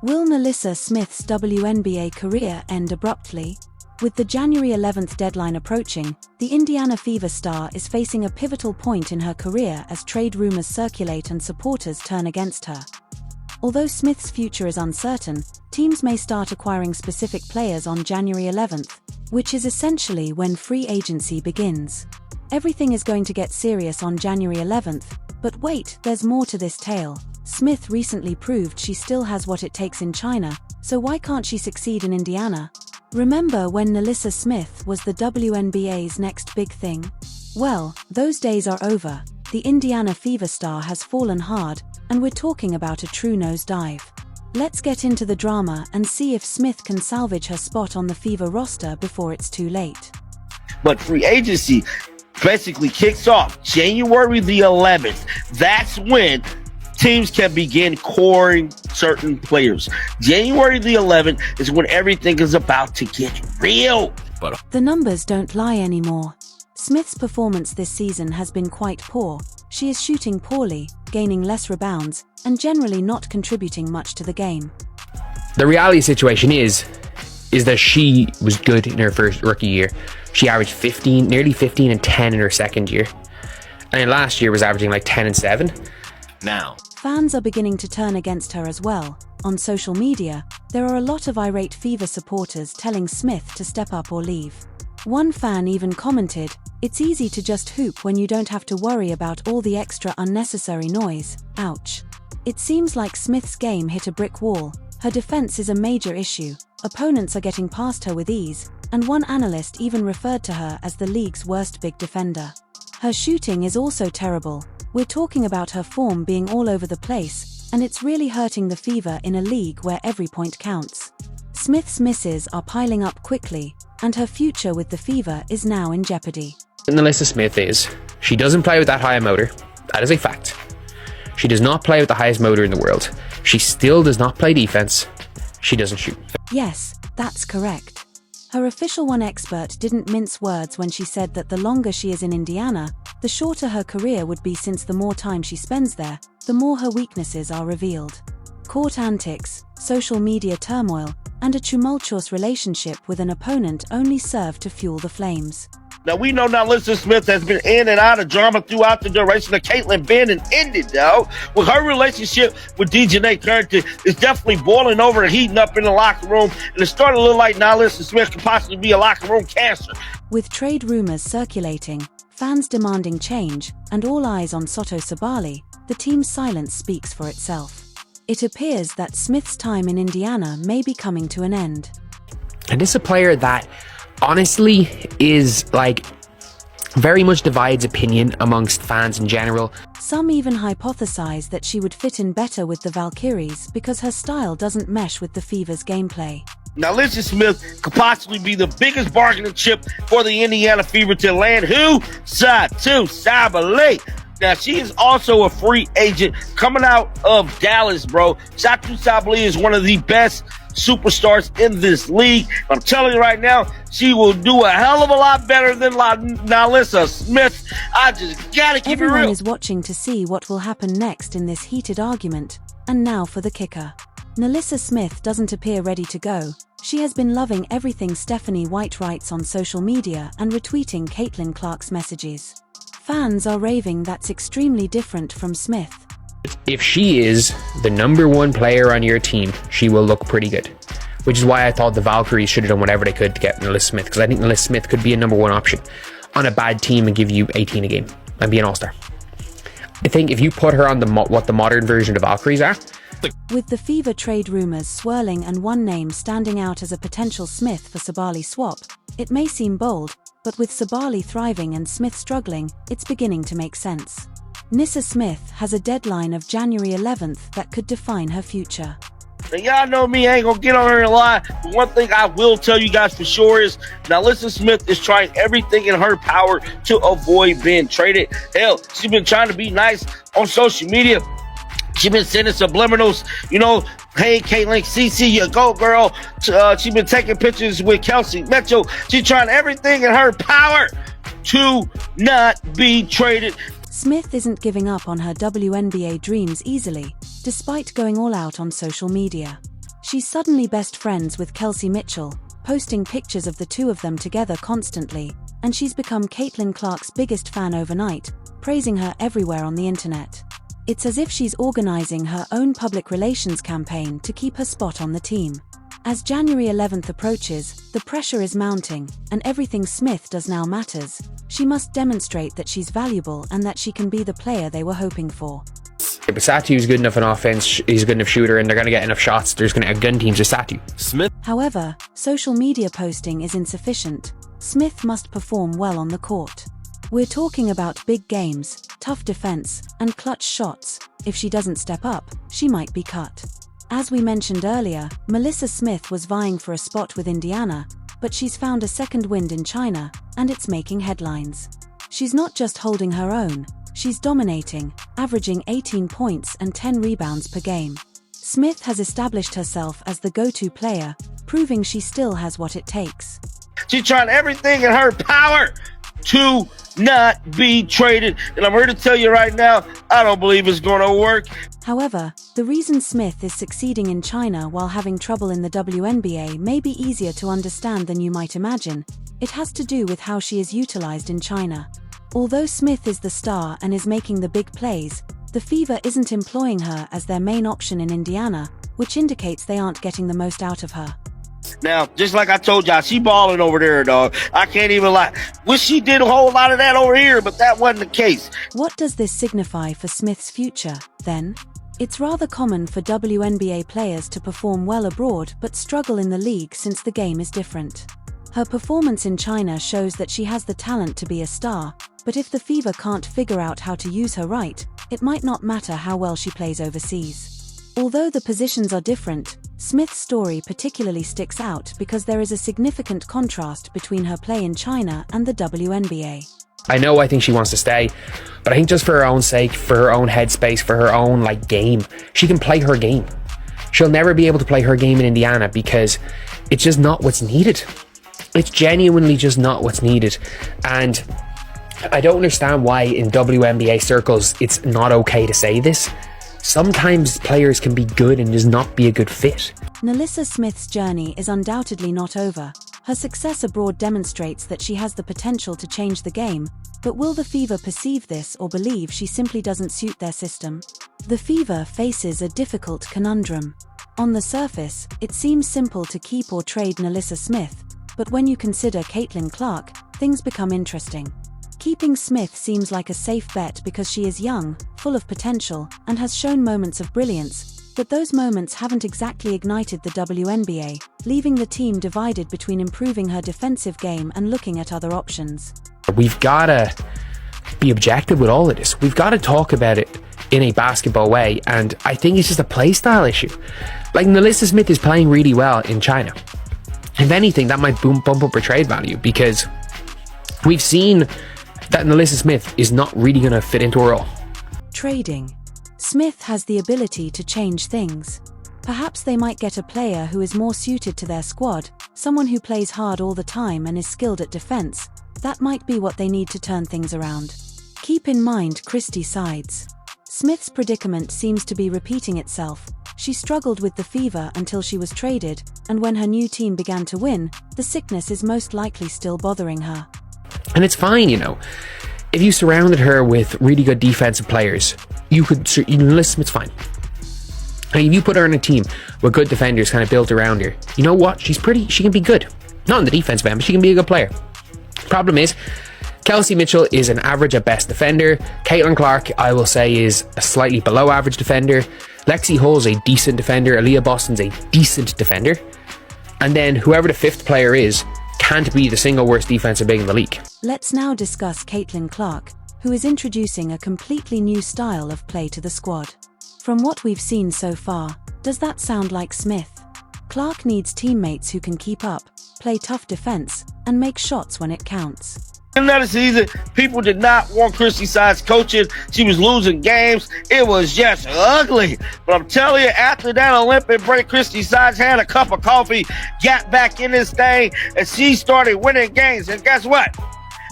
Will NaLyssa Smith's WNBA career end abruptly? With the January 11th deadline approaching, the Indiana Fever star is facing a pivotal point in her career as trade rumors circulate and supporters turn against her. Although Smith's future is uncertain, teams may start acquiring specific players on January 11th, which is essentially when free agency begins. Everything is going to get serious on January 11th, but wait, there's more to this tale. Smith recently proved she still has what it takes in China, so why can't she succeed in Indiana? Remember when NaLyssa Smith was the WNBA's next big thing? Well, those days are over. The Indiana Fever star has fallen hard, and we're talking about a true nosedive. Let's get into the drama and see if Smith can salvage her spot on the Fever roster before it's too late. But free agency basically kicks off January the 11th. That's when teams can begin coring certain players. January the 11th is when everything is about to get real. The numbers don't lie anymore. Smith's performance this season has been quite poor. She is shooting poorly, gaining less rebounds, and generally not contributing much to the game. The reality situation is that she was good in her first rookie year. She averaged nearly 15 and 10 in her second year. And then last year was averaging like 10 and 7. Now, fans are beginning to turn against her as well. On social media, there are a lot of irate Fever supporters telling Smith to step up or leave. One fan even commented, "It's easy to just hoop when you don't have to worry about all the extra unnecessary noise. Ouch." It seems like Smith's game hit a brick wall. Her defense is a major issue. Opponents are getting past her with ease, and one analyst even referred to her as the league's worst big defender. Her shooting is also terrible. We're talking about her form being all over the place, and it's really hurting the Fever in a league where every point counts. Smith's misses are piling up quickly, and her future with the Fever is now in jeopardy. NaLyssa Smith she doesn't play with that high a motor. That is a fact. She does not play with the highest motor in the world. She still does not play defense. She doesn't shoot. Yes, that's correct. Her official one expert didn't mince words when she said that the longer she is in Indiana, the shorter her career would be, since the more time she spends there, the more her weaknesses are revealed. Court antics, social media turmoil, and a tumultuous relationship with an opponent only serve to fuel the flames. now we know NaLyssa Smith has been in and out of drama throughout the duration of Caitlyn being and ended, though. With her relationship with DeJounte Carrington is definitely boiling over and heating up in the locker room, and it's starting to look like NaLyssa Smith could possibly be a locker room cancer. With trade rumors circulating, fans demanding change, and all eyes on Soto Sabali, the team's silence speaks for itself. It appears that Smith's time in Indiana may be coming to an end. And this is a player that honestly is very much divides opinion amongst fans in general. Some even hypothesize that she would fit in better with the Valkyries because her style doesn't mesh with the Fever's gameplay. NaLyssa Smith could possibly be the biggest bargaining chip for the Indiana Fever to land who? Soto Sabali. Now, she is also a free agent coming out of Dallas, bro. Soto Sabali is one of the best superstars in this league. I'm telling you right now, she will do a hell of a lot better than NaLyssa Smith. I just gotta keep it real. Everyone is watching to see what will happen next in this heated argument. And now for the kicker. NaLyssa Smith doesn't appear ready to go. She has been loving everything Stephanie White writes on social media and retweeting Caitlin Clark's messages. Fans are raving that's extremely different from Smith. If she is the number one player on your team, she will look pretty good. Which is why I thought the Valkyries should have done whatever they could to get NaLyssa Smith, because I think NaLyssa Smith could be a number one option on a bad team and give you 18 a game and be an all-star. I think if you put her on what the modern version of Valkyries are. With the Fever trade rumors swirling and one name standing out as a potential Smith for Sabali swap, it may seem bold, but with Sabali thriving and Smith struggling, it's beginning to make sense. NaLyssa Smith has a deadline of January 11th that could define her future. Now, y'all know me, I ain't gonna get on here and lie, but one thing I will tell you guys for sure is NaLyssa Smith is trying everything in her power to avoid being traded. Hell, she's been trying to be nice on social media. She's been sending subliminals, hey, Caitlin, CC, you go, girl. She's been taking pictures with Kelsey Mitchell. She's trying everything in her power to not be traded. Smith isn't giving up on her WNBA dreams easily, despite going all out on social media. She's suddenly best friends with Kelsey Mitchell, posting pictures of the two of them together constantly, and she's become Caitlin Clark's biggest fan overnight, praising her everywhere on the internet. It's as if she's organizing her own public relations campaign to keep her spot on the team. As January 11th approaches, the pressure is mounting, and everything Smith does now matters. She must demonstrate that she's valuable and that she can be the player they were hoping for. But Satu's good enough on offense, he's a good enough shooter, and they're going to get enough shots. There's going to have gun teams with Satu. Smith. However, social media posting is insufficient. Smith must perform well on the court. We're talking about big games, tough defense, and clutch shots. If she doesn't step up, she might be cut. As we mentioned earlier, NaLyssa Smith was vying for a spot with Indiana, but she's found a second wind in China, and it's making headlines. She's not just holding her own, she's dominating, averaging 18 points and 10 rebounds per game. Smith has established herself as the go-to player, proving she still has what it takes. She's trying everything in her power to not be traded. And I'm here to tell you right now, I don't believe it's going to work. However, the reason Smith is succeeding in China while having trouble in the WNBA may be easier to understand than you might imagine. It has to do with how she is utilized in China. Although Smith is the star and is making the big plays, the Fever isn't employing her as their main option in Indiana, which indicates they aren't getting the most out of her. Now, just like I told y'all, she balling over there, dog. I can't even lie. Wish she did a whole lot of that over here, but that wasn't the case. What does this signify for Smith's future, then? It's rather common for WNBA players to perform well abroad but struggle in the league since the game is different. Her performance in China shows that she has the talent to be a star, but if the Fever can't figure out how to use her right, it might not matter how well she plays overseas. Although the positions are different, Smith's story particularly sticks out because there is a significant contrast between her play in China and the WNBA. I think she wants to stay, but I think just for her own sake, for her own headspace, for her own game, she can play her game. She'll never be able to play her game in Indiana because it's just not what's needed. It's genuinely just not what's needed. And I don't understand why in WNBA circles it's not okay to say this. Sometimes players can be good and just not be a good fit. NaLyssa Smith's journey is undoubtedly not over. Her success abroad demonstrates that she has the potential to change the game, but will the Fever perceive this or believe she simply doesn't suit their system? The Fever faces a difficult conundrum. On the surface, it seems simple to keep or trade NaLyssa Smith, but when you consider Caitlin Clark, things become interesting. Keeping Smith seems like a safe bet because she is young, full of potential, and has shown moments of brilliance, but those moments haven't exactly ignited the WNBA, leaving the team divided between improving her defensive game and looking at other options. We've got to be objective with all of this. We've got to talk about it in a basketball way, and I think it's just a play style issue. NaLyssa Smith is playing really well in China. If anything, that might bump up her trade value because we've seen that NaLyssa Smith is not really going to fit into her role. Trading. Smith has the ability to change things. Perhaps they might get a player who is more suited to their squad, someone who plays hard all the time and is skilled at defense. That might be what they need to turn things around. Keep in mind Christie sides. Smith's predicament seems to be repeating itself. She struggled with the Fever until she was traded, and when her new team began to win, the sickness is most likely still bothering her. And it's fine, if you surrounded her with really good defensive players, NaLyssa Smith's fine. And if you put her on a team with good defenders kind of built around her, you know what? She can be good. Not in the defensive end, but she can be a good player. Problem is, Kelsey Mitchell is an average at best defender. Caitlin Clark, I will say, is a slightly below average defender. Lexi Hull's a decent defender. Aaliyah Boston's a decent defender. And then whoever the fifth player is, can't be the single worst defensive big in the league. Let's now discuss Caitlin Clark, who is introducing a completely new style of play to the squad. From what we've seen so far, does that sound like Smith? Clark needs teammates who can keep up, play tough defense, and make shots when it counts. Another season, people did not want Christie Sides coaching. She was losing games. It was just ugly. But I'm telling you, after that Olympic break, Christie Sides had a cup of coffee, got back in this thing, and she started winning games. And guess what?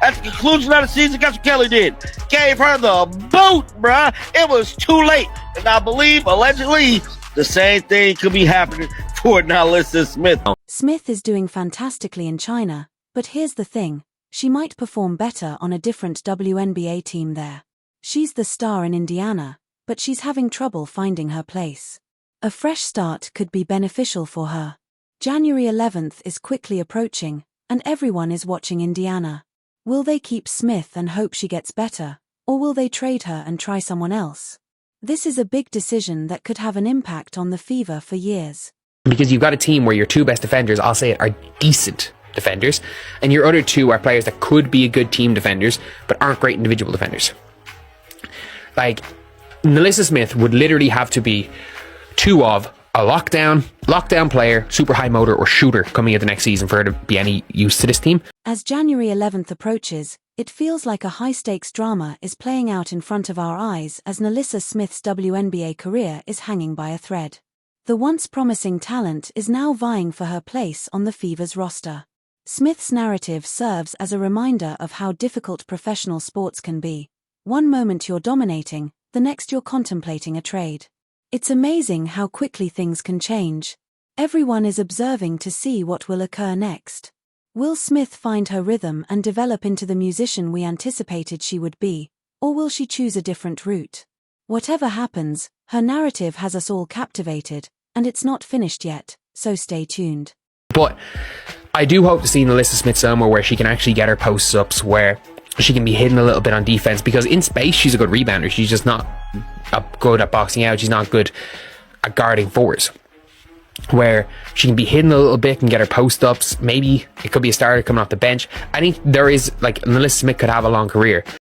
At the conclusion of the season, guess what Kelly did? Gave her the boot, bruh. It was too late. And I believe, allegedly, the same thing could be happening for NaLyssa Smith. Smith is doing fantastically in China, but here's the thing, she might perform better on a different WNBA team there. She's the star in Indiana, but she's having trouble finding her place. A fresh start could be beneficial for her. January 11th is quickly approaching, and everyone is watching Indiana. Will they keep Smith and hope she gets better, or will they trade her and try someone else? This is a big decision that could have an impact on the Fever for years. Because you've got a team where your two best defenders, I'll say it, are decent defenders, and your other two are players that could be a good team defenders, but aren't great individual defenders. Like, NaLyssa Smith would literally have to be two of a lockdown player, super high motor, or shooter coming into next season for her to be any use to this team. As January 11th approaches, it feels like a high-stakes drama is playing out in front of our eyes as NaLyssa Smith's WNBA career is hanging by a thread. The once promising talent is now vying for her place on the Fever's roster. Smith's narrative serves as a reminder of how difficult professional sports can be. One moment you're dominating, the next you're contemplating a trade. It's amazing how quickly things can change. Everyone is observing to see what will occur next. Will Smith find her rhythm and develop into the musician we anticipated she would be, or will she choose a different route? Whatever happens, her narrative has us all captivated, and it's not finished yet, so stay tuned. But I do hope to see NaLyssa Smith somewhere where she can actually get her posts-ups, where she can be hidden a little bit on defense, because in space she's a good rebounder. She's just not good at boxing out. She's not good at guarding fours. Where she can be hidden a little bit and get her post-ups. Maybe it could be a starter coming off the bench. I think there is, like, NaLyssa Smith could have a long career.